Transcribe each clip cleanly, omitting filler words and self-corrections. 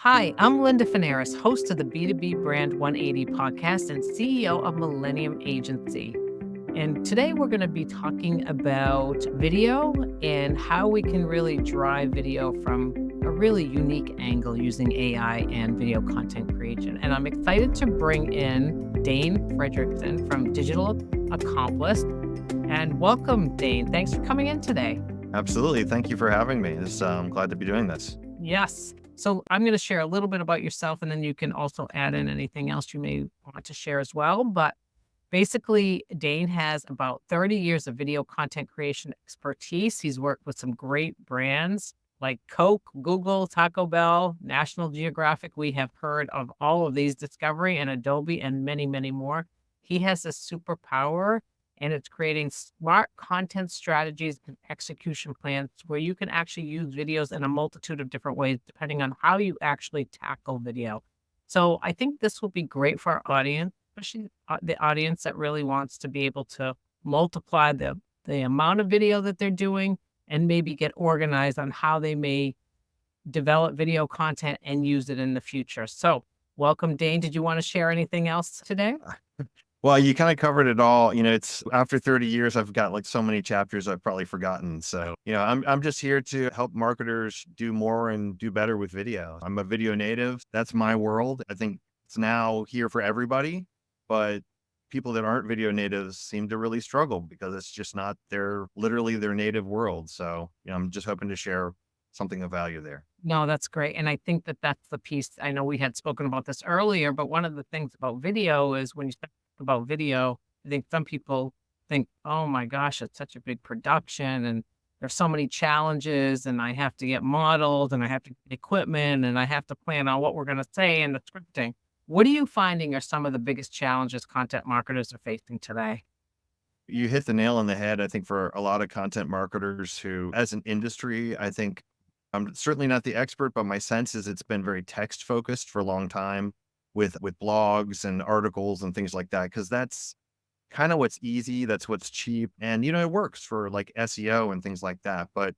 Hi, I'm Linda Fanaris, host of the B2B Brand180 podcast and CEO of Millennium Agency. And today we're going to be talking about video and how we can really drive video from a really unique angle using AI and video content creation. And I'm excited to bring in Dane Frederiksen from Digital Accomplice. And welcome, Dane. Thanks for coming in today. Absolutely. Thank you for having me. I'm glad to be doing this. Yes. So I'm going to share a little bit about yourself, and then you can also add in anything else you may want to share as well. But basically, Dane has about 30 years of video content creation expertise. He's worked with some great brands like Coke, Google, Taco Bell, National Geographic. We have heard of all of these, Discovery and Adobe, and many, many more. He has a superpower, and it's creating smart content strategies and execution plans where you can actually use videos in a multitude of different ways, depending on how you actually tackle video. So I think this will be great for our audience, especially the audience that really wants to be able to multiply the amount of video that they're doing and maybe get organized on how they may develop video content and use it in the future. So welcome, Dane. Did you want to share anything else today? Well, you kind of covered it all. It's after 30 years, I've got like so many chapters I've probably forgotten. So, I'm just here to help marketers do more and do better with video. I'm a video native. That's my world. I think it's now here for everybody, but people that aren't video natives seem to really struggle because it's just not literally their native world. So, I'm just hoping to share something of value there. No, that's great. And I think that that's the piece. I know we had spoken about this earlier, but one of the things about video is when you talk about video, I think some people think, oh my gosh, it's such a big production and there's so many challenges and I have to get models and I have to get equipment and I have to plan on what we're going to say and the scripting. What are you finding are some of the biggest challenges content marketers are facing today? You hit the nail on the head, I think, for a lot of content marketers who, as an industry, I think I'm certainly not the expert, but my sense is it's been very text focused for a long time with blogs and articles and things like that, because that's kind of what's easy. That's what's cheap. And, it works for like SEO and things like that. But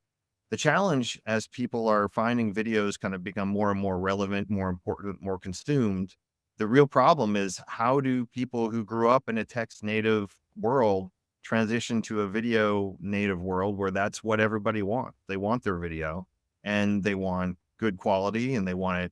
the challenge as people are finding videos kind of become more and more relevant, more important, more consumed, the real problem is how do people who grew up in a text native world transition to a video native world where that's what everybody wants? They want their video and they want good quality and they want it,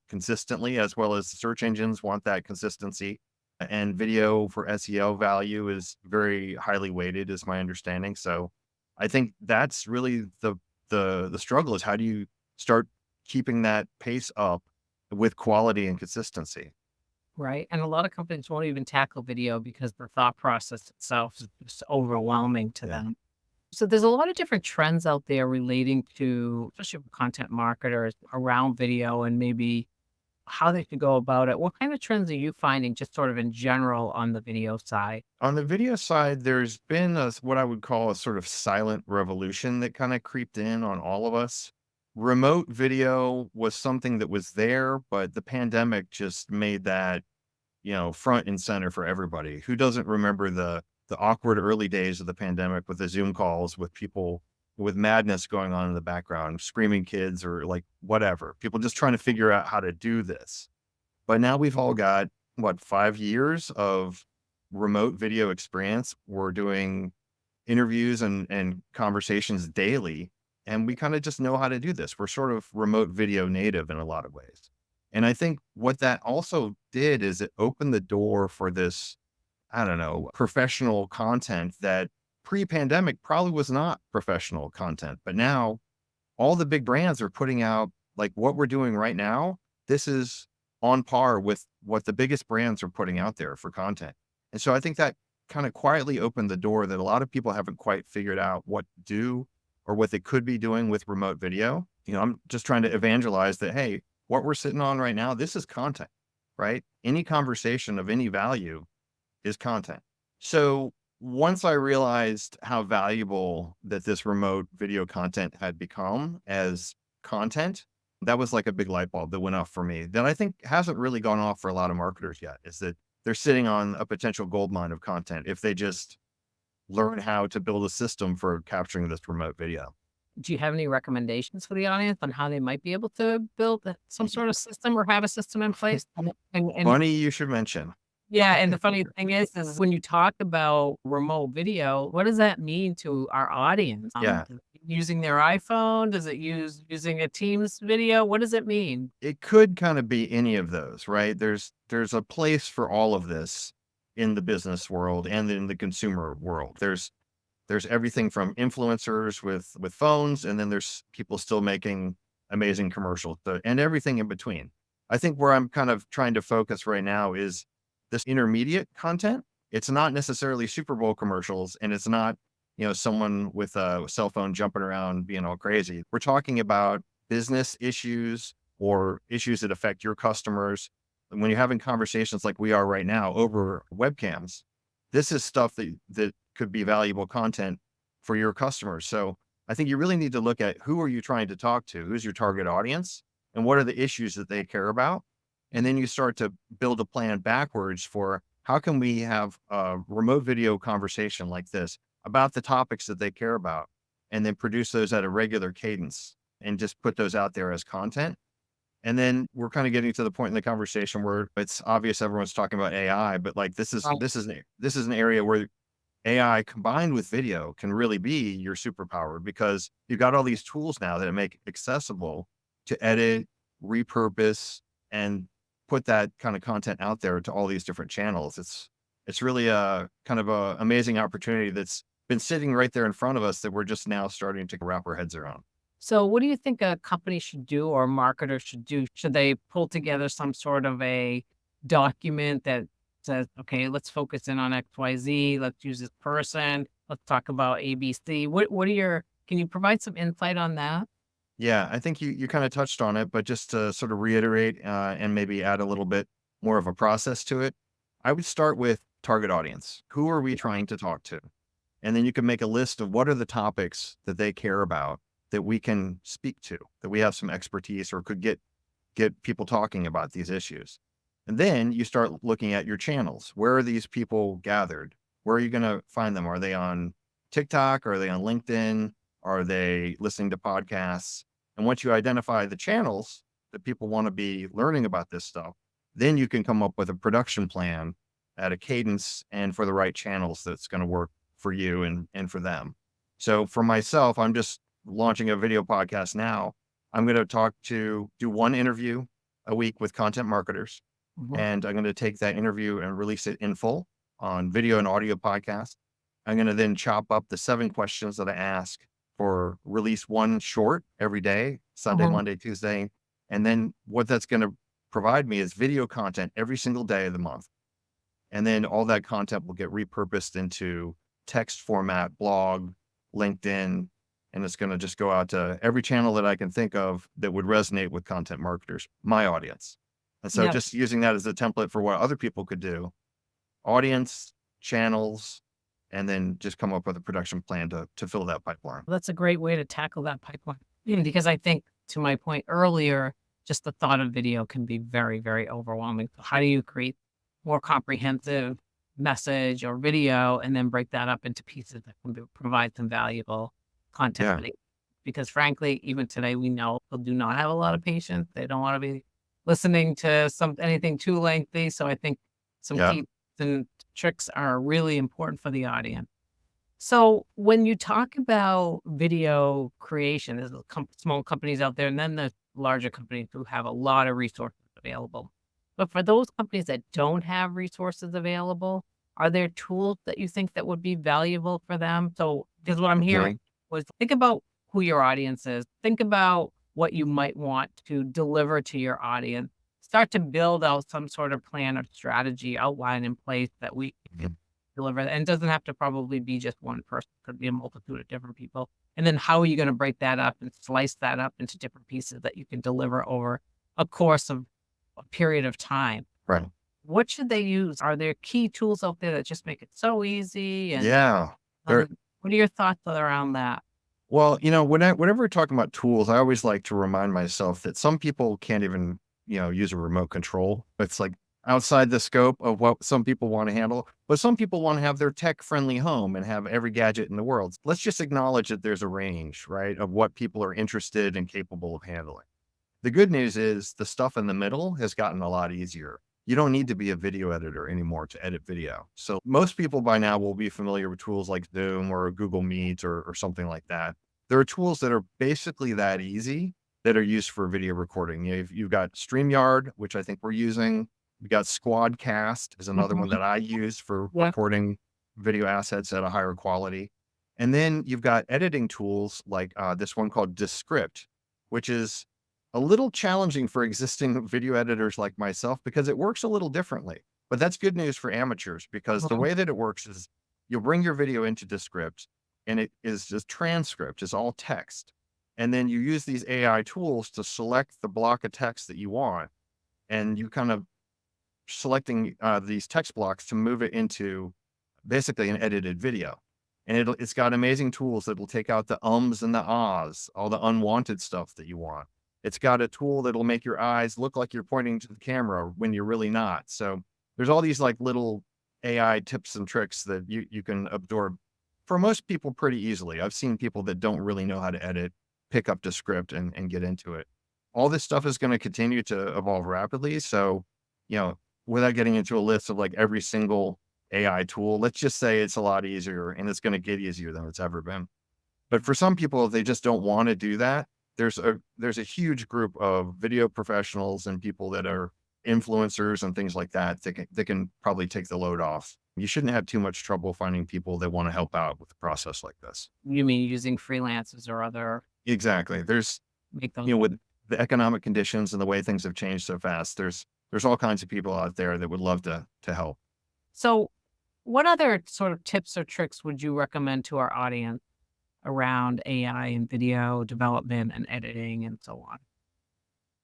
consistently, as well as search engines want that consistency. And video for SEO value is very highly weighted, is my understanding. So I think that's really the struggle is how do you start keeping that pace up with quality and consistency? Right. And a lot of companies won't even tackle video because the thought process itself is just overwhelming to Yeah. them. So there's a lot of different trends out there relating to, especially for content marketers around video and maybe how they should go about it. What kind of trends are you finding just sort of in general on the video side? On the video side, there's been what I would call a sort of silent revolution that kind of creeped in on all of us. Remote video was something that was there, but the pandemic just made that, front and center for everybody. Who doesn't remember the awkward early days of the pandemic with the Zoom calls with people with madness going on in the background, screaming kids or like whatever, people just trying to figure out how to do this. But now we've all got 5 years of remote video experience. We're doing interviews and conversations daily, and we kind of just know how to do this. We're sort of remote video native in a lot of ways. And I think what that also did is it opened the door for this, I don't know, professional content that pre-pandemic probably was not professional content. But now all the big brands are putting out like what we're doing right now. This is on par with what the biggest brands are putting out there for content. And so I think that kind of quietly opened the door that a lot of people haven't quite figured out what to do or what they could be doing with remote video. I'm just trying to evangelize that, hey, what we're sitting on right now, this is content, right? Any conversation of any value is content. So once I realized how valuable that this remote video content had become as content, that was like a big light bulb that went off for me that I think hasn't really gone off for a lot of marketers yet, is that they're sitting on a potential gold mine of content if they just learn how to build a system for capturing this remote video. do you have any recommendations for the audience on how they might be able to build some sort of system or have a system in place? And Funny you should mention. yeah, and the funny thing is when you talk about remote video, what does that mean to our audience? Yeah, Using their iPhone? Does it using a Teams video? What does it mean? it could kind of be any of those, right? There's a place for all of this in the business world and in the consumer world. There's everything from influencers with phones, and then there's people still making amazing commercials, and everything in between. I think where I'm kind of trying to focus right now is this intermediate content. It's not necessarily Super Bowl commercials, and it's not, someone with a cell phone jumping around being all crazy. We're talking about business issues or issues that affect your customers. And when you're having conversations like we are right now over webcams, this is stuff that could be valuable content for your customers. So I think you really need to look at who are you trying to talk to? Who's your target audience? And what are the issues that they care about? And then you start to build a plan backwards for how can we have a remote video conversation like this about the topics that they care about, and then produce those at a regular cadence and just put those out there as content. And then we're kind of getting to the point in the conversation where it's obvious everyone's talking about AI, but like Right. this is an area where AI combined with video can really be your superpower, because you've got all these tools now that make accessible to edit, repurpose, and put that kind of content out there to all these different channels. It's really a kind of a amazing opportunity that's been sitting right there in front of us that we're just now starting to wrap our heads around. So what do you think a company should do or a marketer should do? Should they pull together some sort of a document that says, okay, let's focus in on XYZ, let's use this person, let's talk about ABC. What are your, can you provide some insight on that? Yeah, I think you kind of touched on it, but just to sort of reiterate and maybe add a little bit more of a process to it, I would start with target audience. Who are we trying to talk to? And then you can make a list of what are the topics that they care about that we can speak to, that we have some expertise or could get people talking about these issues. And then you start looking at your channels. Where are these people gathered? Where are you going to find them? Are they on TikTok? Are they on LinkedIn? Are they listening to podcasts? And once you identify the channels that people want to be learning about this stuff, then you can come up with a production plan at a cadence and for the right channels that's going to work for you and for them. So for myself, I'm just launching a video podcast now. I'm going to do one interview a week with content marketers, Mhm. and I'm going to take that interview and release it in full on video and audio podcast. I'm going to then chop up the 7 questions that I ask for release one short every day, Sunday, Mhm. Monday, Tuesday. And then what that's going to provide me is video content every single day of the month. And then all that content will get repurposed into text format, blog, LinkedIn, and it's going to just go out to every channel that I can think of that would resonate with content marketers, my audience. And so Yeah. just using that as a template for what other people could do, audience, channels, and then just come up with a production plan to fill that pipeline. That's a great way to tackle that pipeline. Because I think to my point earlier, just the thought of video can be very, very overwhelming. So how do you create more comprehensive message or video and then break that up into pieces that can provide some valuable content Yeah. for the, because frankly, even today we know people do not have a lot of patience. They don't want to be listening to anything too lengthy. So I think some Yeah. key and tricks are really important for the audience. So when you talk about video creation, there's small companies out there, and then the larger companies who have a lot of resources available. But for those companies that don't have resources available, are there tools that you think that would be valuable for them? So, because what I'm Okay. hearing was think about who your audience is. Think about what you might want to deliver to your audience. Start to build out some sort of plan or strategy outline in place that we Mhm. deliver, and it doesn't have to probably be just one person, it could be a multitude of different people. And then how are you gonna break that up and slice that up into different pieces that you can deliver over a course of a period of time? Right. What should they use? Are there key tools out there that just make it so easy? And, Yeah. There, what are your thoughts around that? well, whenever we're talking about tools, I always like to remind myself that some people can't even, use a remote control. It's like, outside the scope of what some people want to handle, but some people want to have their tech friendly home and have every gadget in the world. Let's just acknowledge that there's a range, right, of what people are interested and capable of handling. The good news is the stuff in the middle has gotten a lot easier. You don't need to be a video editor anymore to edit video. So most people by now will be familiar with tools like Zoom or Google Meet or something like that. There are tools that are basically that easy that are used for video recording. You've got StreamYard, which I think we're using. We got Squadcast is another one Mhm. that I use for Yeah. recording video assets at a higher quality. And then you've got editing tools like this one called Descript, which is a little challenging for existing video editors like myself because it works a little differently. But that's good news for amateurs because the Mhm. way that it works is you'll bring your video into Descript and it is just transcript, it's all text. And then you use these AI tools to select the block of text that you want. And you kind of selecting these text blocks to move it into basically an edited video. And it's got amazing tools that will take out the ums and the ahs, all the unwanted stuff that you want. It's got a tool that'll make your eyes look like you're pointing to the camera when you're really not. So there's all these like little AI tips and tricks that you can absorb for most people pretty easily. I've seen people that don't really know how to edit, pick up the script and get into it. All this stuff is going to continue to evolve rapidly. So, you know, without getting into a list of like every single AI tool, let's just say it's a lot easier and it's going to get easier than it's ever been. But for some people, if they just don't want to do that, there's a huge group of video professionals and people that are influencers and things like that that can probably take the load off. You shouldn't have too much trouble finding people that want to help out with a process like this. You mean using freelancers or other Exactly. There's, make those. with the economic conditions and the way things have changed so fast, there's all kinds of people out there that would love to help. So, what other sort of tips or tricks would you recommend to our audience around AI and video development and editing and so on?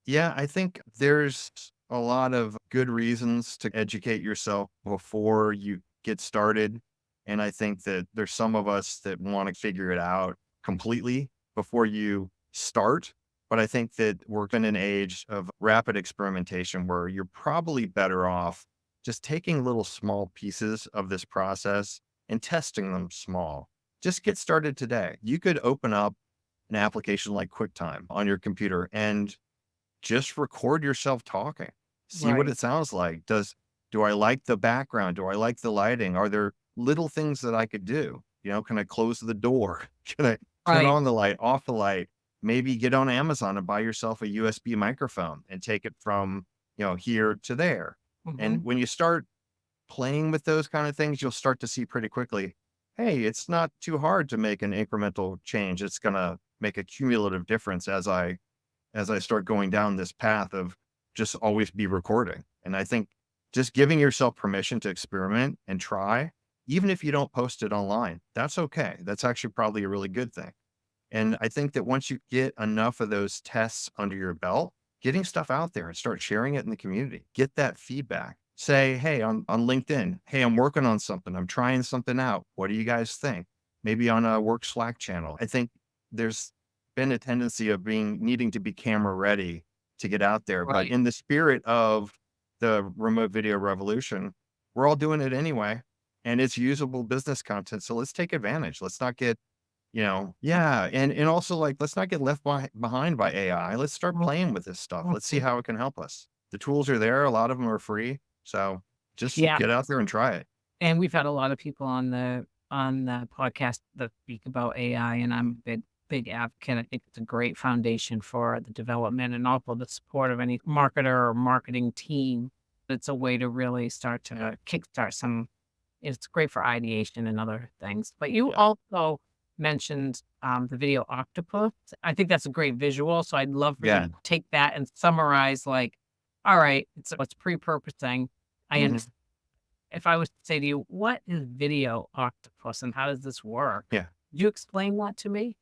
Yeah, I think there's a lot of good reasons to educate yourself before you get started. And I think that there's some of us that want to figure it out completely before you start. But I think that we're in an age of rapid experimentation where you're probably better off just taking little small pieces of this process and testing them small. Just get started today. You could open up an application like QuickTime on your computer and just record yourself talking. See what Right. it sounds like. Do I like the background? Do I like the lighting? Are there little things that I could do? Can I close the door? Can I turn Right. on the light, off the light? Maybe get on Amazon and buy yourself a USB microphone and take it from, here to there. And Mhm. when you start playing with those kind of things, you'll start to see pretty quickly, hey, it's not too hard to make an incremental change. It's going to make a cumulative difference as I start going down this path of just always be recording. And I think just giving yourself permission to experiment and try, even if you don't post it online, that's okay. That's actually probably a really good thing. And I think that once you get enough of those tests under your belt, getting stuff out there and start sharing it in the community, get that feedback. Say, hey, on LinkedIn, hey, I'm working on something. I'm trying something out. What do you guys think? Maybe on a work Slack channel. I think there's been a tendency of needing to be camera ready to get out there. But Right. in the spirit of the remote video revolution, we're all doing it anyway. And it's usable business content. So let's take advantage. Let's not get yeah, and also, like, let's not get left behind by AI. Let's start Mhm. playing with this stuff. Let's see Mhm. how it can help us. The tools are there, a lot of them are free, so just Yeah. get out there and try it. And we've had a lot of people on the podcast that speak about AI, and I'm a big advocate. I think it's a great foundation for the development and also the support of any marketer or marketing team. It's a way to really start to kickstart some. It's great for ideation and other things. But you Yeah. also mentioned the video Octopus. I think that's a great visual. So I'd love for you Yeah. to take that and summarize, like, all right, it's pre-purposing. I Mhm. understand if I was to say to you, "What is video octopus and how does this work?" Yeah. Could you explain that to me?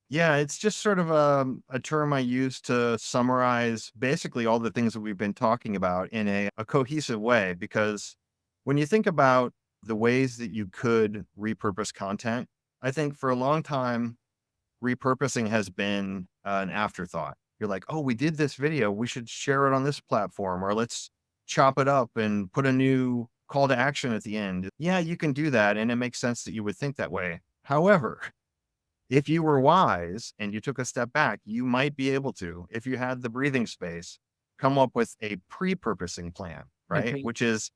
Yeah, it's just sort of a term I use to summarize basically all the things that we've been talking about in a cohesive way. Because when you think about the ways that you could repurpose content, I think for a long time, repurposing has been an afterthought. You're like, oh, we did this video. We should share it on this platform, or let's chop it up and put a new call to action at the end. Yeah, you can do that. And it makes sense that you would think that way. However, if you were wise and you took a step back, you might be able to, if you had the breathing space, come up with a pre-purposing plan, right? Agree. Which is,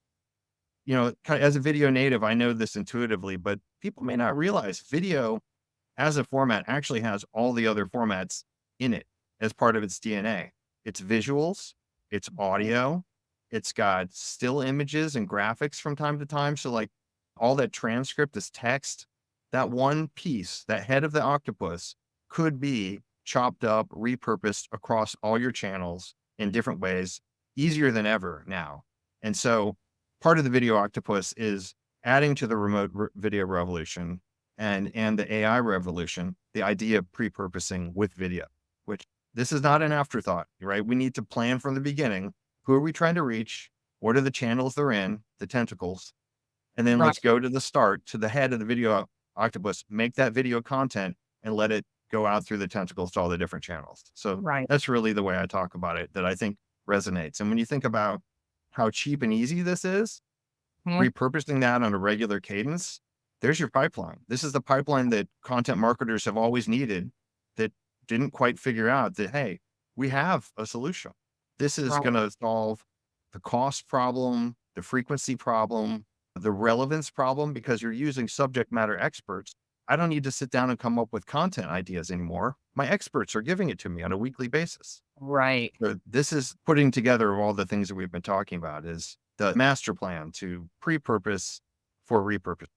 as a video native, I know this intuitively, but people may not realize video as a format actually has all the other formats in it as part of its DNA. It's visuals, it's audio, it's got still images and graphics from time to time. So, like, all that transcript is text. That one piece, that head of the octopus, could be chopped up, repurposed across all your channels in different ways, easier than ever now. And so, part of the video octopus is adding to the video revolution and the AI revolution, the idea of pre-purposing with video, which this is not an afterthought, right? We need to plan from the beginning. Who are we trying to reach? What are the channels they're in, the tentacles? And then Right. let's go to the start, to the head of the video octopus, make that video content and let it go out through the tentacles to all the different channels. So Right. that's really the way I talk about it, that I think resonates. And when you think about how cheap and easy this is, Mhm. repurposing that on a regular cadence, there's your pipeline. This is the pipeline that content marketers have always needed, that didn't quite figure out that, hey, we have a solution. This is Right. going to solve the cost problem, the frequency problem, the relevance problem, because you're using subject matter experts. I don't need to sit down and come up with content ideas anymore. My experts are giving it to me on a weekly basis. Right. So this is putting together all the things that we've been talking about, is the master plan to pre-purpose for repurpose.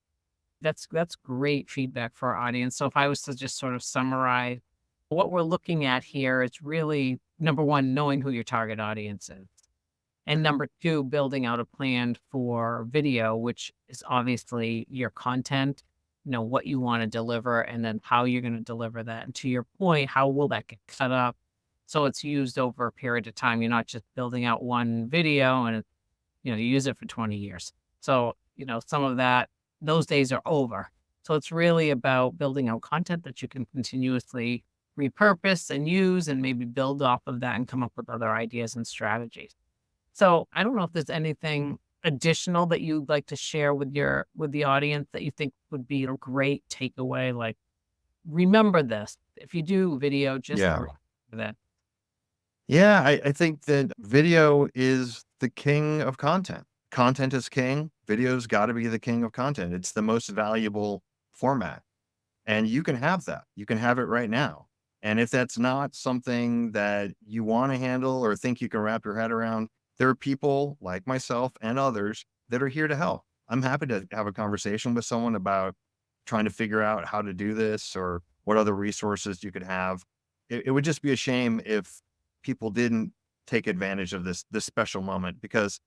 That's great feedback for our audience. So if I was to just sort of summarize what we're looking at here, it's really number one, knowing who your target audience is. And number two, building out a plan for video, which is obviously your content, what you want to deliver, and then how you're going to deliver that. And to your point, how will that get cut up so it's used over a period of time? You're not just building out one video and you use it for 20 years. So, some of that, those days are over. So it's really about building out content that you can continuously repurpose and use and maybe build off of that and come up with other ideas and strategies. So I don't know if there's anything additional that you'd like to share with the audience that you think would be a great takeaway. Like, remember this. If you do video, just Yeah. remember that. Yeah. I think that video is the king of content. Content is king. Video's got to be the king of content. It's the most valuable format. And you can have that. You can have it right now. And if that's not something that you want to handle or think you can wrap your head around, there are people like myself and others that are here to help. I'm happy to have a conversation with someone about trying to figure out how to do this or what other resources you could have. It would just be a shame if people didn't take advantage of this special moment, because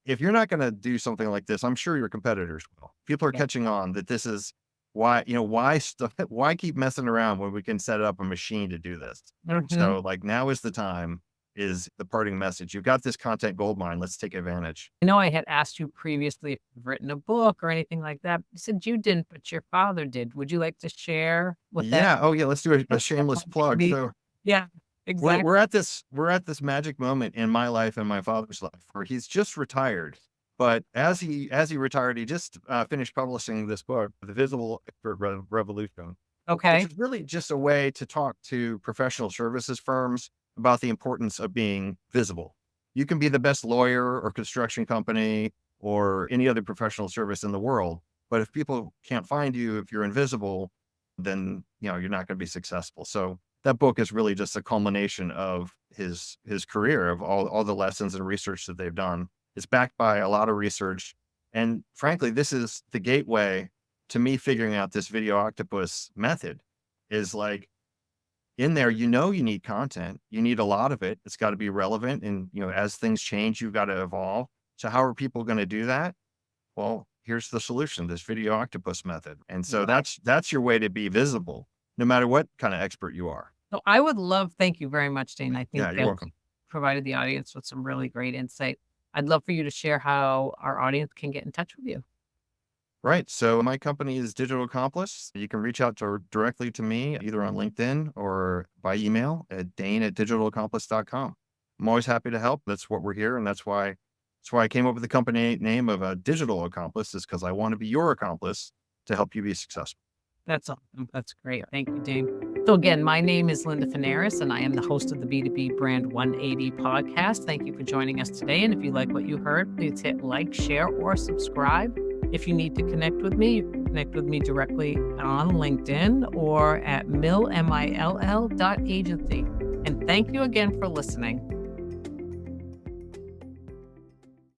if you're not going to do something like this, I'm sure your competitors will. People are Yeah. catching on that this is why stuff, why keep messing around when we can set up a machine to do this? Mhm. So, like, now is the time, is the parting message. You've got this content gold mine. Let's take advantage. I know I had asked you previously if you've written a book or anything like that. You said you didn't, but your father did. Would you like to share what that Yeah. Oh yeah. Let's do a shameless plug. maybe? So Yeah, we're, exactly. we're at this, we're at this magic moment in my life and my father's life where he's just retired. But as he retired, he just finished publishing this book, The Visible Expert Revolution, which Okay. is really just a way to talk to professional services firms about the importance of being visible. You can be the best lawyer or construction company or any other professional service in the world, but if people can't find you, if you're invisible, then you're not going to be successful. So that book is really just a culmination of his career, of all the lessons and research that they've done. It's backed by a lot of research, and frankly, this is the gateway to me figuring out this video octopus method. Is like, in there, you need content. You need a lot of it. It's got to be relevant. And, as things change, you've got to evolve. So how are people going to do that? Well, here's the solution, this video octopus method. And so Right. that's your way to be visible, no matter what kind of expert you are. So I would love thank you very much, Dane. I think Yeah, you're that welcome. provided the audience with some really great insight. I'd love for you to share how our audience can get in touch with you. Right. So my company is Digital Accomplice. You can reach out directly to me either on LinkedIn or by email at dane@digitalaccomplice.com. I'm always happy to help. That's what we're here. And that's why That's why I came up with the company name of a Digital Accomplice, is because I want to be your accomplice to help you be successful. That's awesome. That's great. Thank you, Dane. So again, my name is Linda Fanaris, and I am the host of the B2B Brand 180 podcast. Thank you for joining us today. And if you like what you heard, please hit like, share, or subscribe. If you need to connect with me, you can connect with me directly on LinkedIn or at mill.agency. And thank you again for listening.